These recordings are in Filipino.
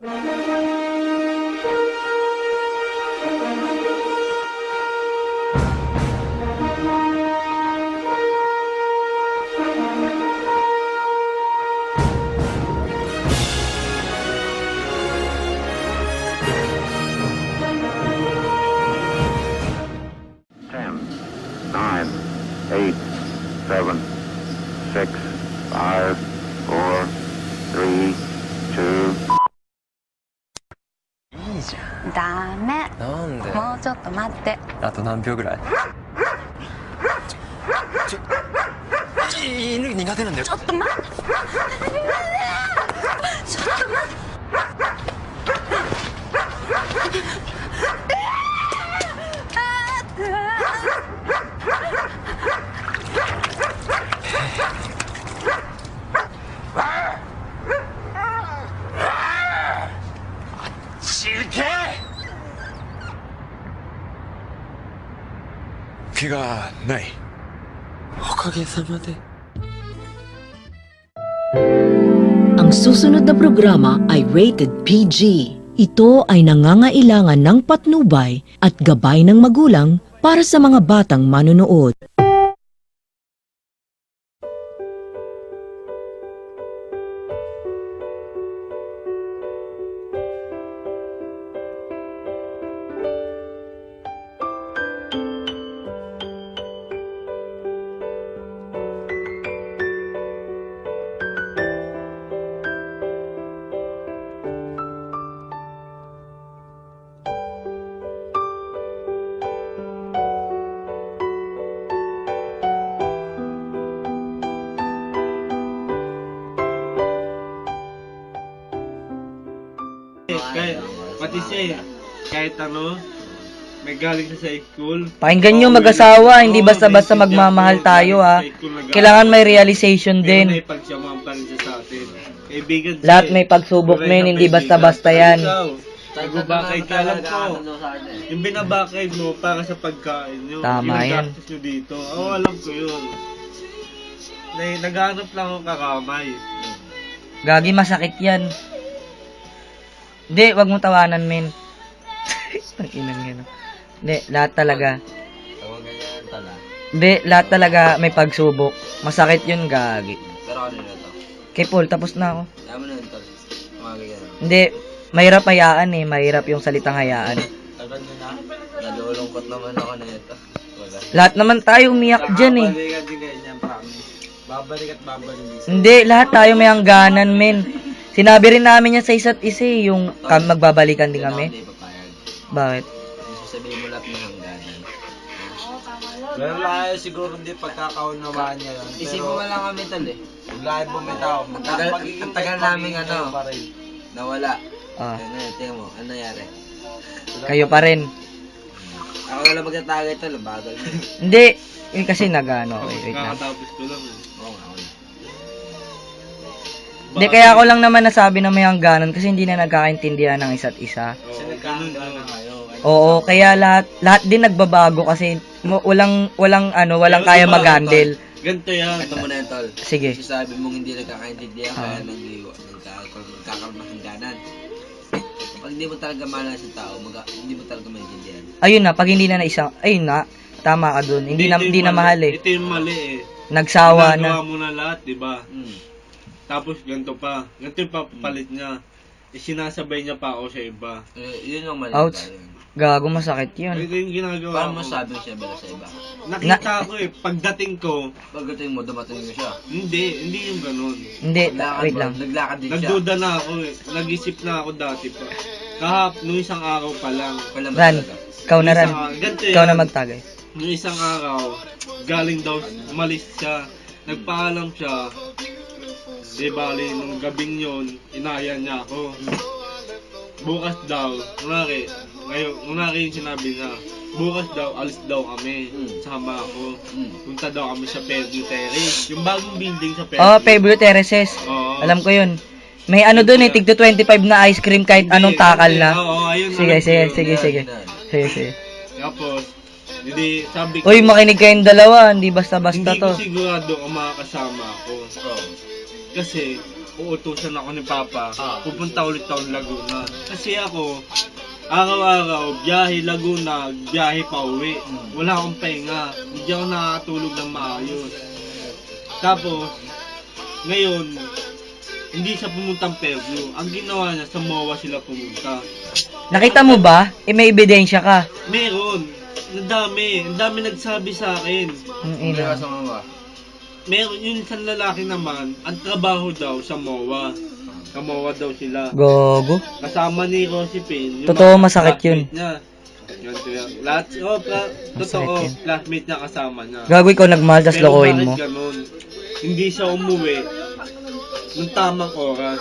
10, 9, 8, 7, 6, 5, 4, 3, 2, いいじゃん。ダメ。なんで？もうちょっと待って。あと何秒ぐらい？犬苦手なんだよ。ちょっと待って。ちょっと待って。怪我ない。おかげさまで。Ang susunod na programa ay rated PG. Ito ay nangangailangan ng patnubay at gabay ng magulang para sa mga batang manonood. Pati siya kahit ano, may galing siya sa school. Pakinggan nyo mag-asawa, hindi basta-basta magmamahal tayo ha. Kailangan may realization din. Lahat may pagsubok men, hindi basta-basta yan. Nagbabakay ka lang po. Yung binabakay mo para sa pagkain nyo. Tama yan. Nyo dito. Oo, alam ko yun. Naghanap lang ako kakamay. Gagi, masakit yan. Hindi, wag mo tawanan men. Ang inang yan. Hindi, lahat talaga. Hindi, lahat talaga may pagsubok. Masakit yun, gagi. Pero ano na to? Kay Paul, tapos na ako. Tama na yun, tol. Tumagay yan. Hindi, mahirap hayaan eh. Mahirap yung salitang hayaan. Tagal nyo na. Nalulungkot naman ako na ito. Wala. Lahat naman tayo umiyak dyan eh. Babalik din ganyan, promise. Babalik at babalik. Hindi, lahat tayo may hangganan men. Sinabi rin namin yan sa isa't isa eh, yung magbabalikan din kami. Hindi papayag. Bakit? Sasabihin mo lahat ng hangganan. Pero lahat siguro hindi pagkakaunawaan niya lang. Isipin mo lang kami, tol eh. Lahat bumitaw. Ang tagal namin ano, nawala. Ah, Ano, tingnan mo, ano nangyari? kayo pa rin. Ako wala magtatagay, tol. Bagal mo. Hindi, eh, kasi nag-ano. Wait lang. Kakatapos ko lang eh. Oo nga, wala. Hindi, kaya ako lang naman nasabi na may hangganan kasi hindi na nagkakaintindihan ng isa't isa. Kasi nagkakaroon na kayo. Oo, kaya lahat din nagbabago kasi walang kaya mag-handle. Ganito yan. Ito mo na yan, tol. Sige. Kasi sabi mong hindi nagkakaintindihan, kaya nagkakaroon ng hangganan. Pag hindi mo talaga mahal sa tao, hindi mo talaga maintindihan. Ayun na, pag hindi na isang, ayun na, tama ka dun. Hindi na mahal eh. Ito yung mali eh. Nagsawa na. Ginagawa mo na lahat, di ba? Tapos ganito pa. Ganito yung papalit niya. Sinasabay niya pa ako sa iba. Yun yung mali. Ouch. Gago, masakit yun. Ito yung ginagawa Paano ko. mo sabi siya bala sa iba? Nakita ko eh. Pagdating ko, Pagdating mo, dumating mo siya. hindi yung ganun. Hindi, wait lang. Naglakad din siya. Nagduda na ako eh. Nag-isip na ako dati pa. Nung isang araw pa lang. Wala ba Ran, talaga? ikaw na Ran. Ganito Ikaw na yan. magtagay. Nung isang araw, galing daw, umalis siya. Nagpaalam siya. Di bali, nung gabing yun, inaya niya ako. Bukas daw, kunwari yung sinabi niya, bukas daw, alis daw kami. Sama ako. Punta daw kami sa Fairview Terrace. Yung bagong building sa Fairview. Oh, Fairview Terraces. Oo. Alam ko yun. May ano dun eh, tigto 25 na ice cream kahit anong takal na. Oo, ayun. Sige, alam ko sige, yun. sige, sige. Sige, sige. Tapos, hindi, sabi ko, Uy, makinig kayong dalawa, hindi basta-basta hindi ko to. sigurado kung makakasama ako. Kasi, uutusan ako ni Papa, pupunta ulit ako ng Laguna. Kasi ako, araw-araw, biyahe Laguna, biyahe pa uwi. Wala akong pahinga. Hindi ako nakakatulog ng maayos. Tapos, ngayon, hindi siya pumuntang Fairview. Ang ginawa niya, sa MOA sila pumunta. Nakita mo ba? May ebidensya ka. Meron. Ang dami nagsabi sa akin. Ang ina. Meron yung isang lalaki naman, ang trabaho daw sa MOA. Sa MOA daw sila. Gogo. Kasama ni Rosipin. Totoo, masakit yun. Niya. Yun, lahat, totoo, yun. classmate niya kasama niya. Gago, ikaw nagmahal, tas Pero lokohin bakit mo. ganun? Hindi siya umuwi ng tamang oras.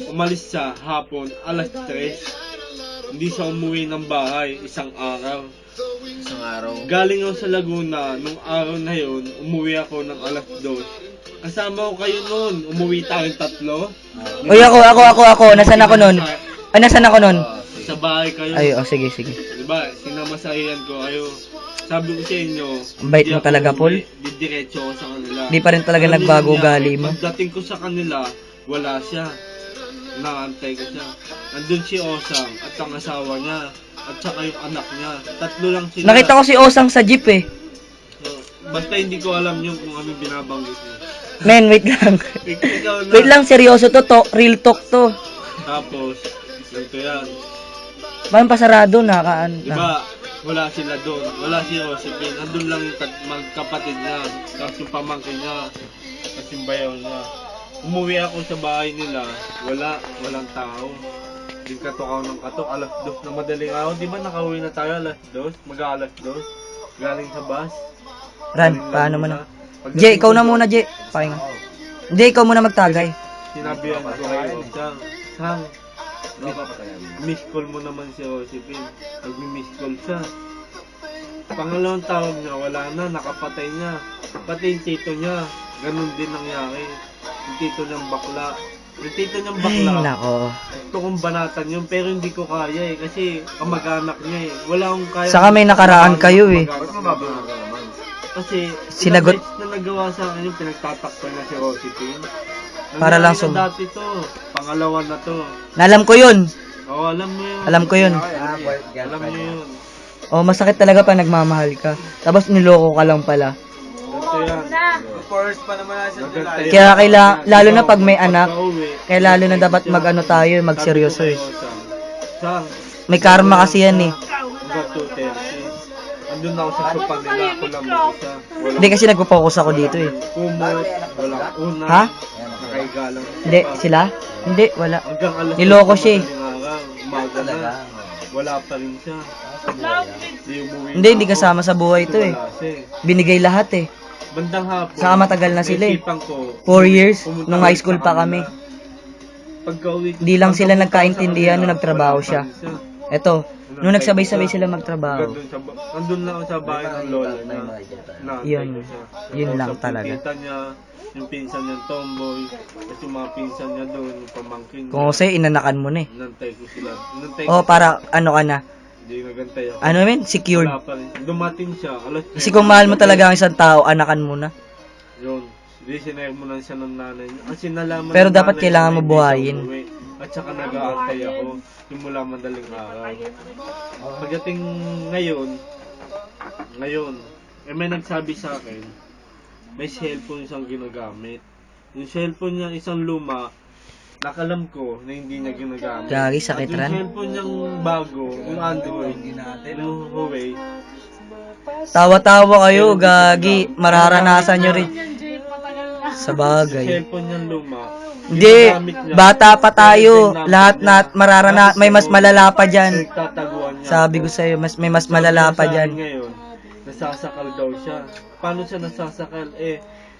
Umalis siya hapon, alas 3. Hindi siya umuwi ng bahay, isang araw. Isang araw. Galing ako sa Laguna, nung araw na yun, umuwi ako ng alas 2. Kasama ko kayo noon, umuwi tayong 3. Uy, ako. Nasaan ako nun? Nasaan ako nun? Sa bahay kayo. Ay, sige. Diba, sinamasahihan ko kayo. Sabi ko sa inyo, Ang bait hindi mo ako talaga, Paul. umuwi, didiretso ako sa kanila. Di pa rin talaga Alam niyo nagbago niya, ugali mo. Pagdating ko sa kanila, wala siya. Naantay ko siya. Nandun si Osang at ang asawa niya. At saka yung anak niya. 3 lang sila. Nakita ko si Osang sa jeep eh. So, basta hindi ko alam yung kung anong binabanggit niya. Men, wait lang. Ikaw na. Wait lang, seryoso to. Real talk to. Tapos, ganito yan. Parang pasarado na kaan. Diba, wala sila doon. Wala si Josephine. Nandun lang yung magkapatid niya. Tapos yung pamangkin niya. Tapos yung bayaw niya. Umuwi ako sa bahay nila. Walang tao. Hindi katok ako ng katok. Alas 2 na madaling araw. Di ba nakauwi na tayo alas 2? Mag-alas 2. Galing sa bus. Ran, Galing paano mo Laguna. na? Pagdating Jay, ikaw ko na doon, muna, Jay. Pahinga. Hindi, ikaw muna magtagay. Sinabihan ko kayo, Sang, miss call mo naman si Josephine. Nag-miss call siya. Pangalawang tawag niya, wala na, nakapatay niya. Pati yung tito niya, ganun din nangyari. Yung tito niyang bakla. Yung tito niyang Ay, bakla, nako. gusto kong banatan yun, pero hindi ko kaya eh. Kasi kamag-anak niya eh. Wala akong kaya. Saka may nakaraan kayo eh. Kasi, Sinagot- ilang beses na nagawa sa akin yung pinagtatakpan na si Josephine. Para lang Nangyari na dati to. Pangalawa na to. Alam ko yun. Oo, alam mo yun. Alam ko yun. Alam mo yun. Oh, masakit talaga pa nagmamahal ka. Tapos niloko ka lang pala. Ganito yan. Maganda yan. Kaya lalo na pag may anak, Pagka-uwi, kaya lalo na dapat mag-ano tayo, magseryoso eh. Sang, May karma kasi yan eh. hanggang 2:30. Andun ako sa sopa nila, ako lang mag-isa. Hindi kasi nagpo-focus ako dito eh. Kumot, walang una. Ha? Nakaiga lang. Hindi, sila? Hindi, wala. Hanggang alas Niloko 2 siya eh. madaling araw, umaga na. Wala pa rin siya. Hindi umuwi. Hindi kasama sa buhay to eh. Wala siya eh. Binigay lahat eh. Bandang hapon. Saka matagal na sila eh. naisipan ko, 4 years, pumunta nung ulit high school sa pa kanila. kami. Pagka-uwi ko- Di lang sila pagka- nagkaintindihan nung nagtrabaho wala siya. pa rin siya. Eto, nung nagsabay-sabay sila magtrabaho. Nandun lang ako sa bahay ng lola niya. Naantay Yun. ko siya. Yun lang Kausap talaga. Yung tita niya, yung pinsan niyang tomboy, at yung mga pinsan niya doon, yung pamangkin niya. Kung kasi inanakan mo na eh. Nantay ko sila. Nantay Oh, para ano ka na. Hindi nagantay ako. Ano men, secured. Wala pa rin. Dumating siya. Alas Kasi kung mahal mo talaga ang isang tao, anakan mo na. Yun. Hindi sinayag mo lang siya ng nanay niya. Kasi nalaman Pero ng dapat nanay kailangan niya mo hindi siya buhayin. umuwi. At saka nag-aantay ako. Simula madaling araw. Pagdating ngayon, may nagsabi sa akin, may cellphone siyang ginagamit. Yung cellphone niya, isang luma, nakalam ko na hindi niya ginagamit. Gagi, sakit At ran. yung cellphone niyang bago, yung Android, yung Huawei, Tawa-tawa kayo, gagi. Mararanasan nyo rin. Sa bagay. cellphone niyang luma, Hindi, ginagamit niya. bata pa tayo. Lahat may mas malala pa dyan. Pinagtataguan niya. Sabi ko sa'yo, may mas malala pa dyan. Ngayon, nasasakal daw siya. Paano siya nasasakal?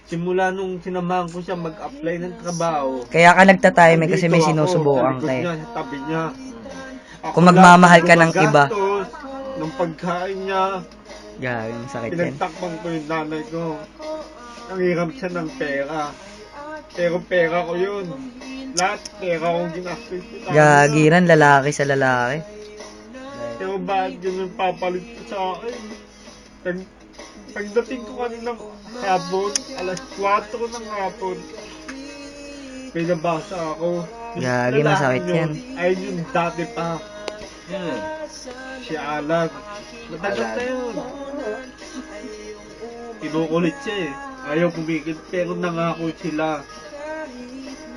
Simula nung sinamahan ko siya mag-apply ng trabaho. Kaya ka nagtatime kasi may Nandito ako, sinusubukan sa likod ka eh. niya, sa tabi niya. Ako Kung magmamahal ka lang ng iba. gumagastos ng pagkain niya. Gagi, ang sakit yan. Pinagtakpan ko yung nanay ko. Nangiram siya ng pera. Pero pera ko yun. Lahat pera kong ginastos. Gagi ran, lalaki sa lalaki. Pero bakit yun yung papalit ko sa akin? Pagdating ko kaninang hapon, alas 4 ng hapon, pinabasa ako. Gagi, Lalaki masakit yun. yan. Ayun yung dati pa. Yan. Si Alan. Matagal na yun. Kinukulit siya eh. Ayaw pumigil pero nangako sila.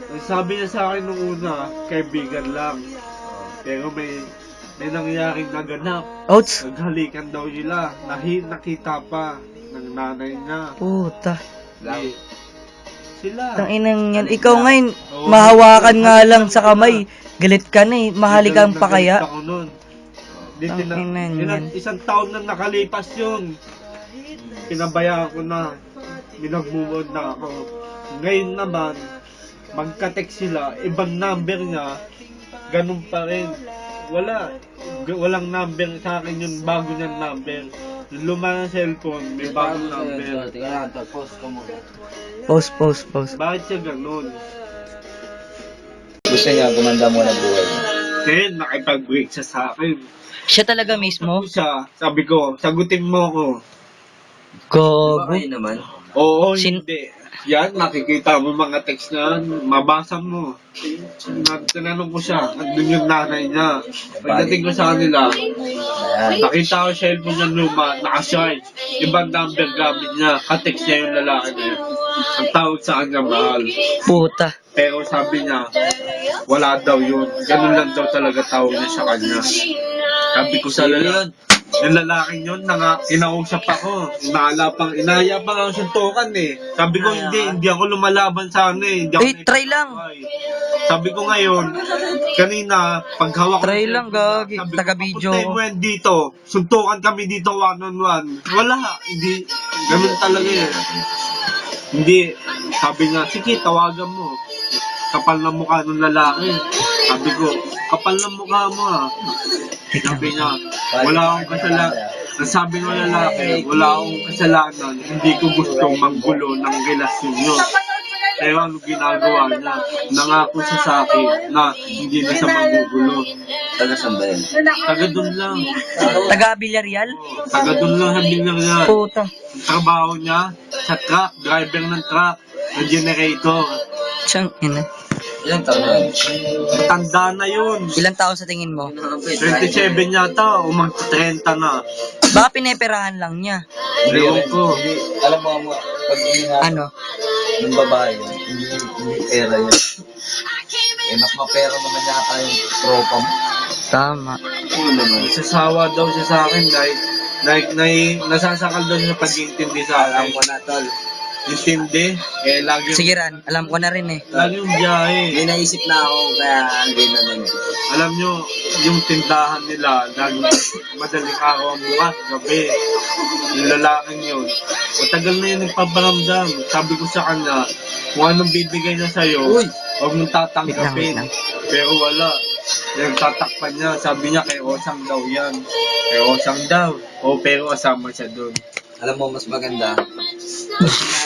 Ang sabi niya sa akin nung una, kaibigan lang. Pero may nangyaring naganap. Outs! Naghalikan daw sila. Nakita pa ng nanay niya. Puta. Eh, sila. Tanginang yan. Ikaw ngayon, Oo. mahawakan nga lang sa kamay. Galit ka na eh. Mahalikan pa kaya. Ako nun. Di, Tanginan yan. isang taon na nakalipas yun. Pinabayaan ko na. Minag-move on na ako. Ngayon naman, magka-text sila, ibang number niya, ganun pa rin. Walang number sa akin yung bago niyang number. Yung luma ng cellphone, may bagong number. Tingnan natin, post ko muna. Post. Bakit siya ganun? Gusto niya gumanda mo ng buhay niya. Kaya nakipag-break siya sa akin. Siya talaga mismo? Sabi ko, sagutin mo ako. Gogo. Bakit naman? Oo, Sin- hindi. Yan, nakikita mo mga text na yan, mabasa mo. Tinanong ko siya, andun yung nanay niya. Pagdating ko sa kanila, nakita ko siya cellphone niya luma, nakasharge. Ibang number gamit niya, ka-text niya yung lalaki na yun. Ang tawag sa kanya, mahal. Puta. Pero sabi niya, wala daw yun. Ganun lang daw talaga tawag niya sa kanya. Sabi ko sa lalaki, yung lalaking yun, kinausap ako. Inaya pang ako suntukan eh. Sabi ko, hindi ako lumalaban sa ano eh. Hindi ako Try lang. Sabi ko ngayon, kanina, paghawak ko Try ng lang, cellphone, gagi. sabi ko, Taga-video "Papuntay mo yan dito. Suntukan kami dito one-on-one. Wala, hindi. Ganun talaga eh. Hindi. Sabi niya, sige, tawagan mo. Kapal na mukha ng lalaki. Sabi ko, kapal na mukha mo ah. Sabi niya, wala akong kasalanan. Sabi ng lalaki, wala akong kasalanan. Hindi ko gustong manggulo ng relasyon nyo. Pero ano ginagawa niya? Nangako siya sa akin na hindi na siya magugulo. Taga saan ba yan? Taga doon lang. Taga Villarreal? Taga doon lang sabi niya. Puta. Ang trabaho niya sa truck, driver ng truck, ng generator. Siyang ina. Ilang taon na? Tanda na yun. Ilang taon sa tingin mo? 27 yata o mag-30 na. Baka pineperahan lang niya. Ewan ko. Alam mo, pag hinahanap Ano? ng babae, hindi pera yun. Eh, mas mapera naman yata yung tropa mo. Tama. Oo naman. Sasawa daw siya sa akin dahil nasasakal daw siya pag-intindi sa Alam akin. mo na, tol. Intindi? Eh, lagi Sige Ran, alam ko na rin eh. lagi yung biyahe. May naisip na ako, kaya hindi na lang. Alam nyo, yung tindahan nila, lagi madaling araw ang bukas, gabi. Yung lalaking yun. Matagal na yun nagpaparamdam. Sabi ko sa kanya, kung anong bibigay niya sa'yo, huwag mong tatanggapin. Wait lang. Pero wala. Yung tatakpan niya, sabi niya kay Osang daw yan. Kay Osang daw. O, pero kasama siya doon. Alam mo, mas maganda.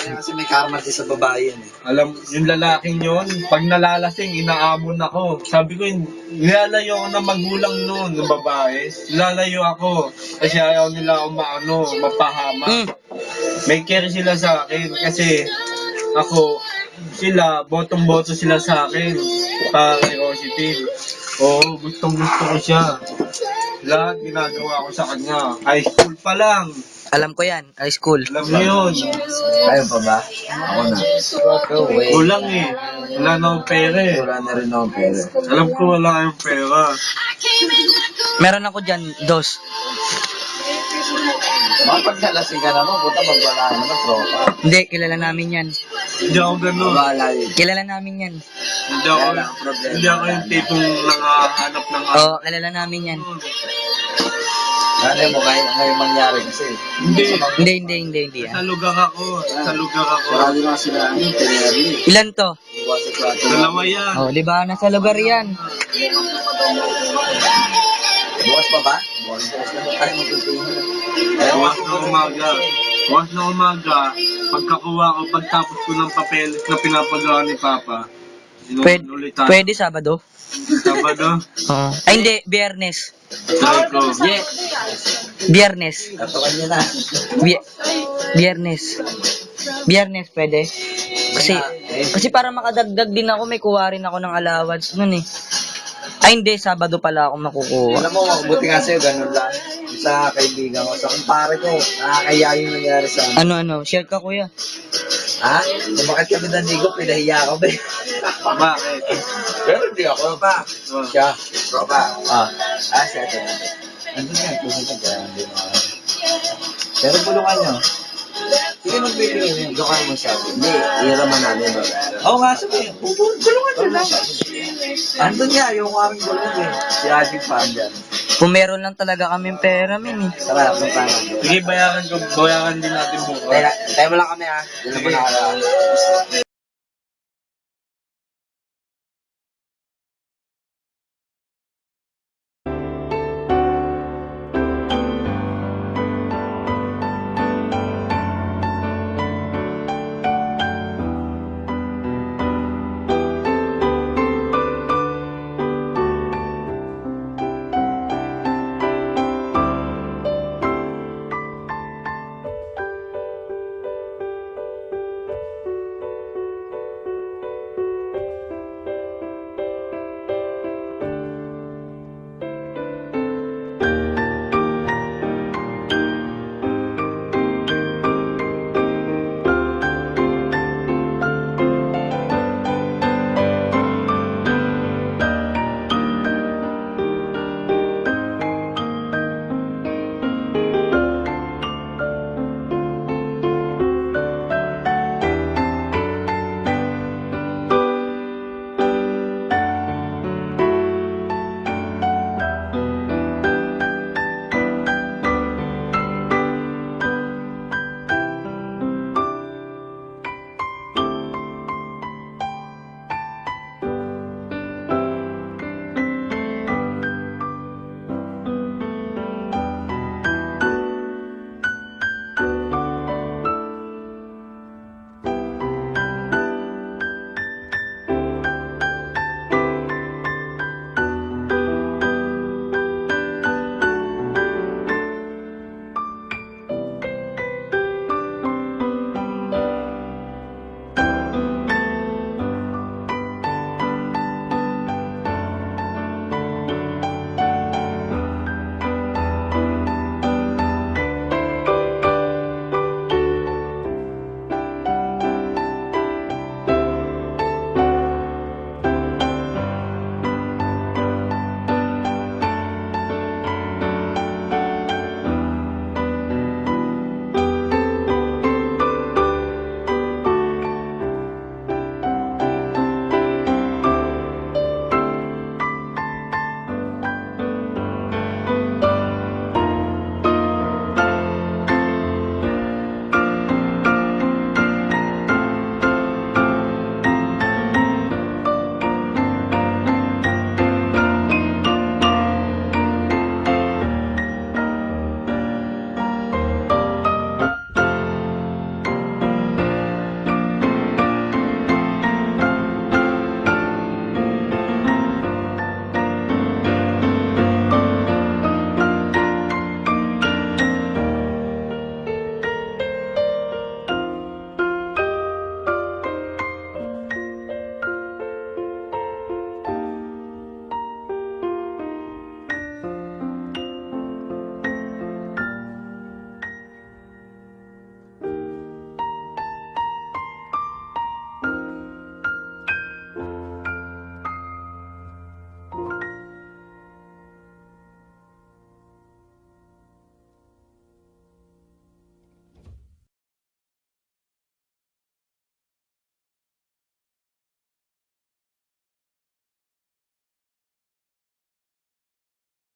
Kasi may karma din sa babae yan eh. Alam, yung lalaking yun, pag nalalasing, inaamon ako. Sabi ko, nilalayo ako ng magulang noon, ng babae. Nilalayo ako. Kasi ayaw nila ako mapahama. May care sila sa akin kasi ako, botong-boto sila sa akin. Para kay Rositine. Oo, gustong-gusto ko siya. Lahat ginagawa ko sa kanya. High school pa lang. Alam ko yan, high school. Alam mo yun. Kayo pa ba? Ako na. Go away. Kulang eh. Wala na akong pera eh. Wala na rin akong pera. Alam ko wala kayong pera. Meron ako dyan, dos. Pag nalasing ka naman, puta magbala ka naman, tropa. Hindi, kilala namin yan. Hindi ako ganun. Magbala yun. Kilala namin yan. Hindi ako yung tipong nangahanap ng Oo, kilala namin yan. Ano mo, ngayon mangyari kasi. Hindi. yan. Sa lugar ako. Marami lang sila, tineri. Ilan to? Bukas sa plato. Dalawa yan. Oh, di ba? Nasa lugar yan. Bukas pa ba? Bukas naman tayo magtutunan. Bukas na umaga, pagkakuha ko, pagtapos ko ng papel na pinapagawa ni Papa, inuulitan. Pwede Sabado? Sabado, Oo. Ay, hindi. Biyernes. try ko. Biyernes. Tatukan niya na. Biyernes. Biyernes pwede. Kasi, Kasi para makadagdag din ako, may kuha rin ako ng allowance nun eh. Ay hindi, Sabado pala ako makukuha. Alam mo, mabuti nga sa'yo, ganun lang. Sa kaibigan ko, sa kumpare ko, nakakaya yung nangyari sa amin. Ano, share ka kuya. Ha? Kung bakit kami nandigo, pinahiya ka ba? Bakit? Pero hindi ako. Pa. Siya. Pa. Siya. Andun nga, kung ito ka, hindi mo. Pero bulungan nyo. Sige, magbibigay nyo. Doon kayo mo sabi. Hindi, hiraman namin. Oo nga, sabi. Bulungan nyo lang. Andun nga, yung aming bulungan eh. Si Adi pa andyan. Kung meron lang talaga kaming pera, min eh. Sarap, ng paano. Sige, bayaran din natin bukas. Tayo mo lang kami ha. Dito mo na